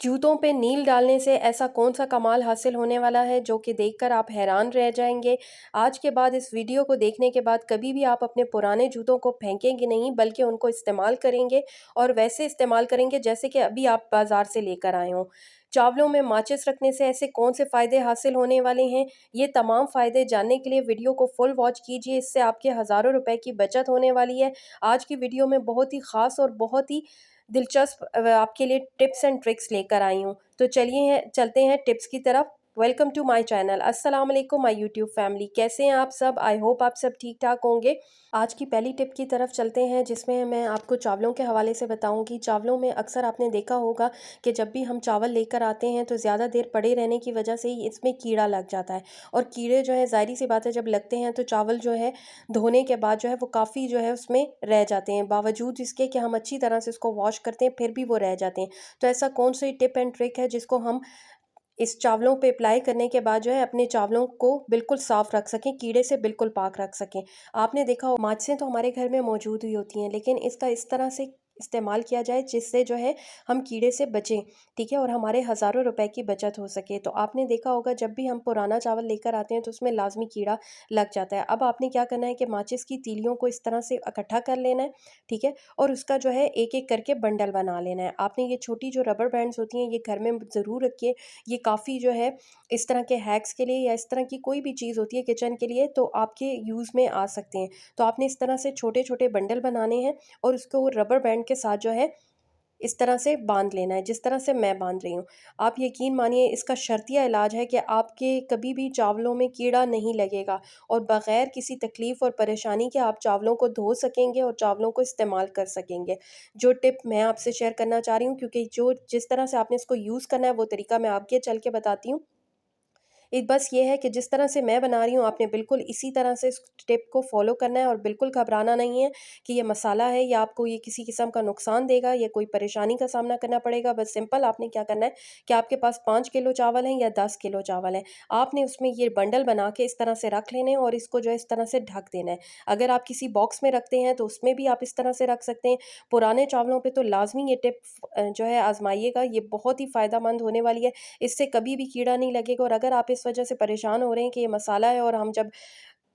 जूतों पे नील डालने से ऐसा कौन-सा कमाल हासिल होने वाला है जो कि देखकर आप हैरान रह जाएँगे। आज के बाद इस वीडियो को देखने के बाद कभी भी आप अपने पुराने जूतों को फेंकेंगे नहीं बल्कि उनको इस्तेमाल करेंगे और वैसे इस्तेमाल करेंगे जैसे कि अभी आप बाज़ार से लेकर आए हों। चावलों में माचिस रखने से ऐसे कौन से फ़ायदे हासिल होने वाले हैं, ये तमाम फ़ायदे जानने के लिए वीडियो को फुल वॉच कीजिए, इससे आपके हज़ारों रुपए की बचत होने वाली है। आज की वीडियो में बहुत ही ख़ास और बहुत ही दिलचस्प आपके लिए टिप्स एंड ट्रिक्स लेकर आई हूँ। तो चलिए चलते हैं टिप्स की तरफ। Welcome to my channel. अस्सलाम वालेकुम माय यूट्यूब फैमिली। कैसे हैं आप सब? आई होप आप सब ठीक-ठाक होंगे। आज की पहली टिप की तरफ चलते हैं जिसमें मैं आपको चावलों के हवाले से बताऊँगी। चावलों में अक्सर आपने देखा होगा कि जब भी हम चावल लेकर आते हैं तो ज़्यादा देर पड़े रहने की वजह से ही इसमें कीड़ा लग जाता है। और कीड़े जो है ज़ाहिर-सी बात है जब लगते हैं तो चावल जो है धोने के बाद जो है वो काफ़ी जो है उसमें रह जाते हैं। बावजूद इसके कि हम अच्छी तरह से इसको वॉश करते हैं फिर भी वो रह जाते हैं। तो ऐसा कौन-सी टिप एंड ट्रिक है जिसको हम इस चावलों पे अप्लाई करने के बाद जो है अपने चावलों को बिल्कुल साफ़ रख सकें, कीड़े से बिल्कुल पाक रख सकें। आपने देखा हो माचिसें तो हमारे घर में मौजूद ही होती हैं, लेकिन इसका इस तरह से इस्तेमाल किया जाए जिससे जो है हम कीड़े से बचें, ठीक है? और हमारे हज़ारों रुपए की बचत हो सके। तो आपने देखा होगा जब भी हम पुराना चावल लेकर आते हैं तो उसमें लाज़मी कीड़ा लग जाता है। अब आपने क्या करना है कि माचिस की तीलियों को इस तरह से इकट्ठा कर लेना है, ठीक है? और उसका जो है एक-एक करके बंडल बना लेना है। आपने ये छोटी जो रबर बैंड्स होती हैं ये घर में ज़रूर रखिए। ये काफ़ी जो है इस तरह के हैक्स के लिए या इस तरह की कोई भी चीज़ होती है किचन के लिए तो आपके यूज़ में आ सकते हैं। तो आपने इस तरह से छोटे-छोटे बंडल बनाने हैं और उसको रबर बैंड के साथ जो है इस तरह से बाँध लेना है, जिस तरह से मैं बाँध रही हूँ। आप यकीन मानिए इसका शर्तिया इलाज है कि आपके कभी भी चावलों में कीड़ा नहीं लगेगा और बग़ैर किसी तकलीफ़ और परेशानी के आप चावलों को धो सकेंगे और चावलों को इस्तेमाल कर सकेंगे। जो टिप मैं आपसे शेयर करना चाह रही हूँ क्योंकि जो जिस तरह से आपने इसको यूज़ करना है वो तरीका मैं आगे चल के बताती हूँ। एक बस ये है कि जिस तरह से मैं बना रही हूँ आपने बिल्कुल इसी तरह से इस टिप को फ़ॉलो करना है और बिल्कुल घबराना नहीं है कि ये मसाला है या आपको ये किसी किस्म का नुकसान देगा या कोई परेशानी का सामना करना पड़ेगा। बस सिंपल आपने क्या करना है कि आपके पास 5 किलो चावल हैं या 10 किलो चावल हैं, आपने उसमें ये बंडल बना के इस तरह से रख लेने हैं और इसको जो है इस तरह से ढक देना है। अगर आप किसी बॉक्स में रखते हैं तो उसमें भी आप इस तरह से रख सकते हैं। पुराने चावलों पे तो लाज़मी ये टिप जो है आज़माइएगा, ये बहुत ही फ़ायदेमंद होने वाली है। इससे कभी भी कीड़ा नहीं लगेगा और अगर आप इस वजह से परेशान हो रहे हैं कि ये मसाला है और हम जब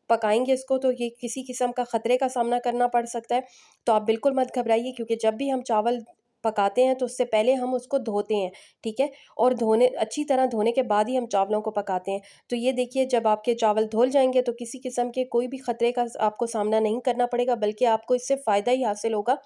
पकाएँगे इसको तो ये किसी किस्म का ख़तरे का सामना करना पड़ सकता है, तो आप बिल्कुल मत घबराइए क्योंकि जब भी हम चावल पकाते हैं तो उससे पहले हम उसको धोते हैं, ठीक है? और धोने अच्छी तरह धोने के बाद ही हम चावलों को पकाते हैं। तो ये देखिए जब आपके चावल धुल जाएँगे तो किसी किस्म के कोई भी ख़तरे का आपको सामना नहीं करना पड़ेगा बल्कि आपको इससे फ़ायदा ही हासिल होगा।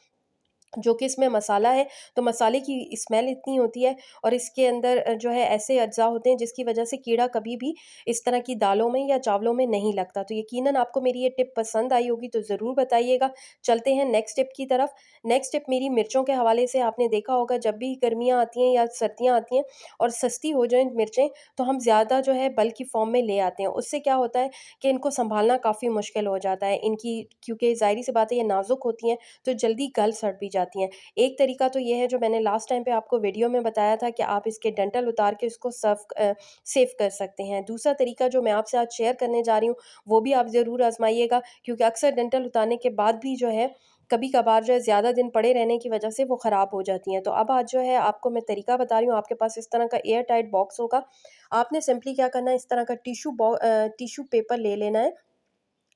जो कि इसमें मसाला है, तो मसाले की स्मेल इतनी होती है और इसके अंदर जो है ऐसे अज्ज़ा होते हैं जिसकी वज़ह से कीड़ा कभी भी इस तरह की दालों में या चावलों में नहीं लगता। तो यकीनन आपको मेरी ये टिप पसंद आई होगी तो ज़रूर बताइएगा। चलते हैं नेक्स्ट टिप की तरफ। नेक्स्ट टिप मेरी मिर्चों के हवाले से आपने देखा होगा जब भी गर्मियाँ आती हैं या सर्दियाँ आती हैं और सस्ती हो जाएँ मिर्चें, तो हम ज़्यादा जो है बल्क की फ़ॉर्म में ले आते हैं। उससे क्या होता है कि इनको सँभालना काफ़ी मुश्किल हो जाता है। इनकी क्योंकि ज़ाहिर-सी बात है ये नाज़ुक होती हैं तो जल्दी गल-सड़ भी जाती हैं। एक तरीका तो ये है जो मैंने लास्ट टाइम पे आपको वीडियो में बताया था कि आप इसके डंठल उतार के इसको सेव कर सकते हैं। दूसरा तरीका जो मैं आपसे आज शेयर करने जा रही हूँ, वो भी आप ज़रूर आज़माइएगा क्योंकि अक्सर डंठल उतारने के बाद भी जो है कभी-कभार जो है ज़्यादा दिन पड़े रहने की वजह से वो ख़राब हो जाती हैं। तो अब आज जो है आपको मैं तरीका बता रही हूँ, आपके पास इस तरह का एयर टाइट बॉक्स होगा। आपने सिंपली क्या करना है इस तरह का टिश्यू पेपर ले लेना है,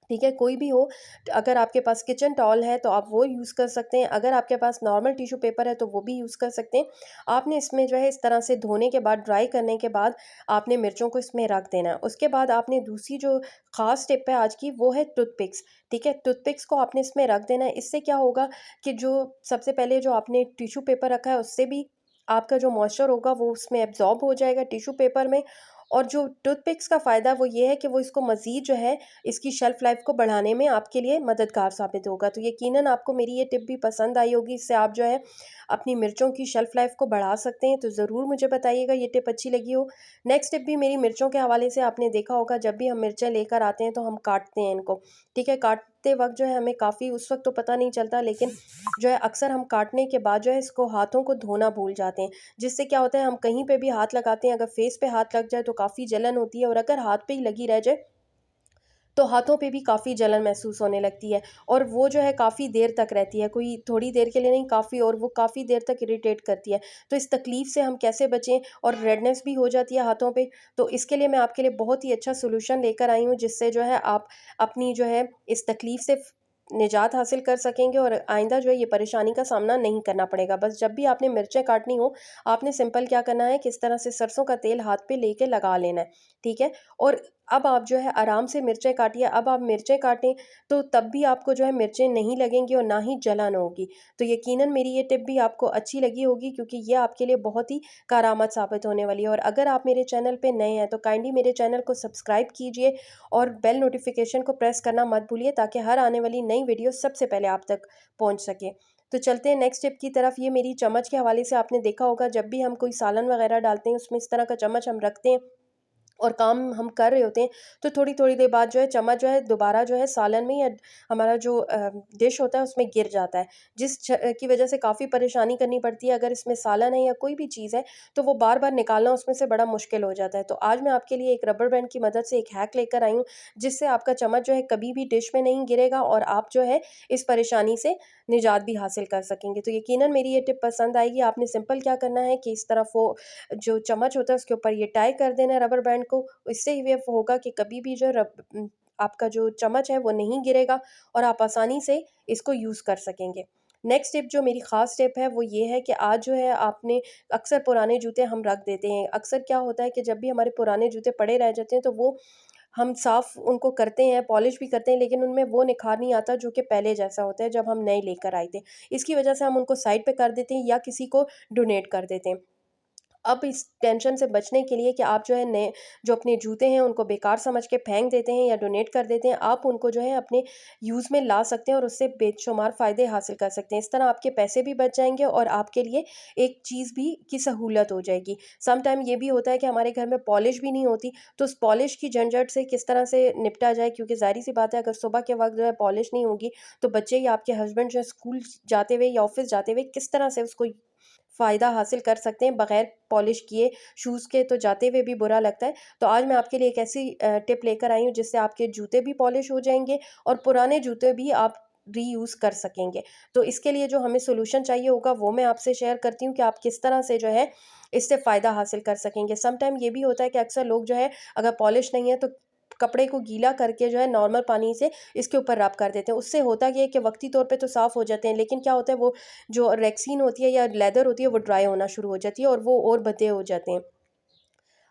ठीक है? कोई भी हो, अगर आपके पास किचन टॉवल है तो आप वो यूज़ कर सकते हैं, अगर आपके पास नॉर्मल टिश्यू पेपर है तो वो भी यूज़ कर सकते हैं। आपने इसमें जो है इस तरह से धोने के बाद, ड्राई करने के बाद आपने मिर्चों को इसमें रख देना है। उसके बाद आपने दूसरी जो ख़ास टिप है आज की वो है टूथपिक्स, ठीक है? टूथपिक्स को आपने इसमें रख देना है, इससे क्या होगा कि जो सबसे पहले जो आपने टिश्यू पेपर रखा है उससे भी आपका जो मॉइस्चर होगा वो उसमें एब्ज़ॉर्ब हो जाएगा टिश्यू पेपर में और जो टूथपिक्स का फ़ायदा वो ये है कि वो इसको मज़ीद जो है इसकी शेल्फ़ लाइफ़ को बढ़ाने में आपके लिए मददगार साबित होगा। तो यकीनन आपको मेरी ये टिप भी पसंद आई होगी, इससे आप जो है अपनी मिर्चों की शेल्फ़ लाइफ़ को बढ़ा सकते हैं, तो ज़रूर मुझे बताइएगा ये टिप अच्छी लगी हो। नेक्स्ट टिप भी मेरी मिर्चों के हवाले से आपने देखा होगा जब भी हम मिर्चें लेकर आते हैं तो हम काटते हैं इनको, ठीक है? काटते वक़्त जो है हमें काफ़ी उस वक़्त तो पता नहीं चलता लेकिन जो है अक्सर हम काटने के बाद जो है इसको हाथों को धोना भूल जाते हैं, जिससे क्या होता है हम कहीं पे भी हाथ लगाते हैं, अगर फ़ेस पे हाथ लग जाए तो काफ़ी जलन होती है और अगर हाथ पे ही लगी रह जाए तो हाथों पे भी काफ़ी जलन महसूस होने लगती है और वो जो है काफ़ी देर तक रहती है, कोई थोड़ी देर के लिए नहीं काफ़ी, और वो काफ़ी देर तक इरिटेट करती है। तो इस तकलीफ़ से हम कैसे बचें, और रेडनेस भी हो जाती है हाथों पे, तो इसके लिए मैं आपके लिए बहुत ही अच्छा सॉल्यूशन लेकर आई हूँ, जिससे जो है आप अपनी जो है इस तकलीफ़ से निजात हासिल कर सकेंगे और आइंदा जो है ये परेशानी का सामना नहीं करना पड़ेगा। बस जब भी आपने मिर्चें काटनी हो, आपने सिंपल क्या करना है कि इस तरह से सरसों का तेल हाथ पे लेके लगा लेना है, ठीक है? और अब आप जो है आराम से मिर्चें काटिए। अब आप मिर्चें काटें तो तब भी आपको जो है मिर्चें नहीं लगेंगी और ना ही जलन होगी। तो यकीनन मेरी ये टिप भी आपको अच्छी लगी होगी, क्योंकि ये आपके लिए बहुत ही कारआमद साबित होने वाली है। और अगर आप मेरे चैनल पे नए हैं तो काइंडली मेरे चैनल को सब्सक्राइब कीजिए और बेल नोटिफ़िकेशन को प्रेस करना मत भूलिए, ताकि हर आने वाली नई वीडियो सबसे पहले आप तक पहुँच सके। तो चलते हैं नेक्स्ट टिप की तरफ। ये मेरी चम्मच के हवाले से आपने देखा होगा, जब भी हम कोई सालन वगैरह डालते हैं उसमें इस तरह का चम्मच हम रखते हैं और काम हम कर रहे होते हैं, तो थोड़ी-थोड़ी देर बाद जो है चम्मच जो है दोबारा जो है सालन में या हमारा जो डिश होता है उसमें गिर जाता है। की वज़ह से काफ़ी परेशानी करनी पड़ती है। अगर इसमें सालन है या कोई भी चीज़ है, तो वो बार-बार निकालना उसमें से बड़ा मुश्किल हो जाता है। तो आज मैं आपके लिए एक रबर बैंड की मदद से एक हैक लेकर आई हूँ, जिससे आपका चम्मच जो है कभी भी डिश में नहीं गिरेगा और आप जो है इस परेशानी से निजात भी हासिल कर सकेंगे। तो यकीनन मेरी ये टिप पसंद आएगी। आपने सिंपल क्या करना है कि इस तरफ वो जो चम्मच होता है उसके ऊपर ये टाई कर देना है रबर बैंड को। इससे ये होगा कि कभी भी जो आपका जो चम्मच है वो नहीं गिरेगा और आप आसानी से इसको यूज़ कर सकेंगे। नेक्स्ट टिप जो मेरी ख़ास टिप है वो ये है कि आज जो है आपने अक्सर पुराने जूते हम रख देते हैं। अक्सर क्या होता है कि जब भी हमारे पुराने जूते पड़े रह जाते हैं तो वो हम साफ़ उनको करते हैं, पॉलिश भी करते हैं, लेकिन उनमें वो निखार नहीं आता जो कि पहले जैसा होता है जब हम नए लेकर आए थे। इसकी वजह से हम उनको साइड पे कर देते हैं या किसी को डोनेट कर देते हैं। अब इस टेंशन से बचने के लिए कि आप जो है नए जो अपने जूते हैं उनको बेकार समझ के फेंक देते हैं या डोनेट कर देते हैं, आप उनको जो है अपने यूज़ में ला सकते हैं और उससे बेशुमार फ़ायदे हासिल कर सकते हैं। इस तरह आपके पैसे भी बच जाएँगे और आपके लिए एक चीज़ भी की सहूलत हो जाएगी। सम टाइम ये भी होता है कि हमारे घर में पॉलिश भी नहीं होती, तो उस पॉलिश की झंझट से किस तरह से निपटा जाए, क्योंकि ज़ाहिर-सी बात है अगर सुबह के वक़्त जो है पॉलिश नहीं होगी, तो बच्चे या आपके हस्बैंड जो है स्कूल जाते हुए या ऑफ़िस जाते हुए किस तरह से उसको फ़ायदा हासिल कर सकते हैं बग़ैर पॉलिश किए, शूज़ के तो जाते हुए भी बुरा लगता है। तो आज मैं आपके लिए एक ऐसी टिप लेकर आई हूँ जिससे आपके जूते भी पॉलिश हो जाएँगे और पुराने जूते भी आप रीयूज़ कर सकेंगे। तो इसके लिए जो हमें सॉल्यूशन चाहिए होगा वो मैं आपसे शेयर करती हूँ कि आप किस तरह से जो है इससे फ़ायदा हासिल कर सकेंगे। सम टाइम ये भी होता है कि अक्सर लोग जो है अगर पॉलिश नहीं है तो कपड़े को गीला करके जो है नॉर्मल पानी से इसके ऊपर रब कर देते हैं। उससे होता ये है कि वक़्ती तौर पे तो साफ़ हो जाते हैं, लेकिन क्या होता है वो जो रेक्सीन होती है या लेदर होती है वो ड्राई होना शुरू हो जाती है और वो और भद्दे हो जाते हैं।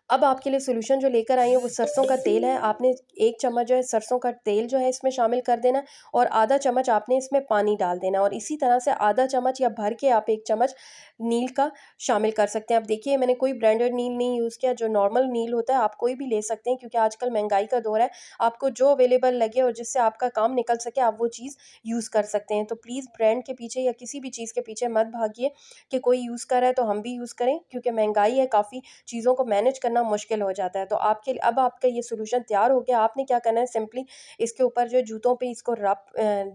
अब आपके लिए सॉल्यूशन जो लेकर आई हूँ वो सरसों का तेल है। आपने 1 चम्मच जो है सरसों का तेल जो है इसमें शामिल कर देना और आधा चम्मच आपने इसमें पानी डाल देना और इसी तरह से आधा चम्मच या भर के आप 1 चम्मच नील का शामिल कर सकते हैं। अब देखिए मैंने कोई ब्रांडेड नील नहीं यूज़ किया, जो नॉर्मल नील होता है आप कोई भी ले सकते हैं, क्योंकि आजकल महँगाई का दौर है। आपको जो अवेलेबल लगे और जिससे आपका काम निकल सके आप वो चीज़ यूज़ कर सकते हैं। तो प्लीज़ ब्रांड के पीछे या किसी भी चीज़ के पीछे मत भागिए कि कोई यूज़ कर रहा है तो हम भी यूज़ करें, क्योंकि महँगाई है काफ़ी, चीज़ों को मैनेज करना मुश्किल हो जाता है। तो आपके अब आपका ये सॉल्यूशन तैयार हो गया। आपने क्या करना है, सिंपली इसके ऊपर जो जूतों पे इसको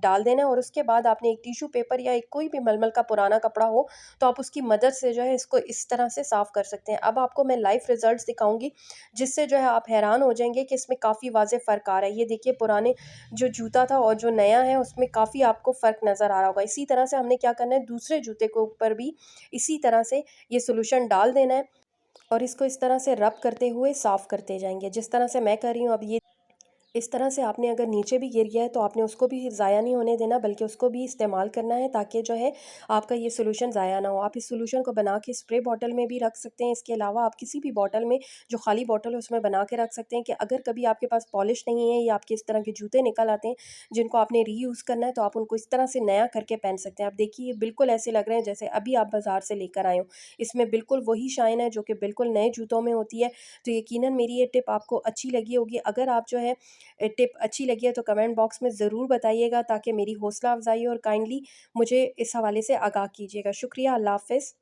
डाल देना है और उसके बाद आपने एक टिश्यू पेपर या एक कोई भी मलमल का पुराना कपड़ा हो तो आप उसकी मदद से जो है इसको इस तरह से साफ़ कर सकते हैं। अब आपको मैं लाइव रिज़ल्ट्स दिखाऊँगी, जिससे जो है आप हैरान हो जाएँगे कि इसमें काफ़ी वाज़ेह फ़र्क आ रहा है। ये देखिए पुराने जो जूता था और जो नया है उसमें काफ़ी आपको फ़र्क नज़र आ रहा होगा। इसी तरह से हमने क्या करना है, दूसरे जूते के ऊपर भी इसी तरह से ये सॉल्यूशन डाल देना है और इसको इस तरह से रब करते हुए साफ़ करते जाएँगे। जिस तरह से मैं कर रही हूँ अब ये इस तरह से आपने अगर नीचे भी गिर गया है तो आपने उसको भी ज़ाया नहीं होने देना, बल्कि उसको भी इस्तेमाल करना है, ताकि जो है आपका ये सॉल्यूशन ज़ाया ना हो। आप इस सॉल्यूशन को बना के स्प्रे बॉटल में भी रख सकते हैं। इसके अलावा आप किसी भी बॉटल में जो खाली बॉटल है उसमें बना के रख सकते हैं कि अगर कभी आपके पास पॉलिश नहीं है या आपके इस तरह के जूते निकल आते हैं जिनको आपने रीयूज़ करना है, तो आप उनको इस तरह से नया करके पहन सकते हैं। आप देखिए ये बिल्कुल ऐसे लग रहे हैं जैसे अभी आप बाज़ार से लेकर आए हो। इसमें बिल्कुल वही शाइन है जो कि बिल्कुल नए जूतों में होती है। तो यकीनन मेरी ये टिप आपको अच्छी लगी होगी। अगर आप जो है टिप अच्छी लगी है तो कमेंट बॉक्स में ज़रूर बताइएगा, ताकि मेरी हौसला अफ़ज़ाई हो और काइंडली मुझे इस हवाले से आगाह कीजिएगा। शुक्रिया, अल्लाह हाफ़िज़।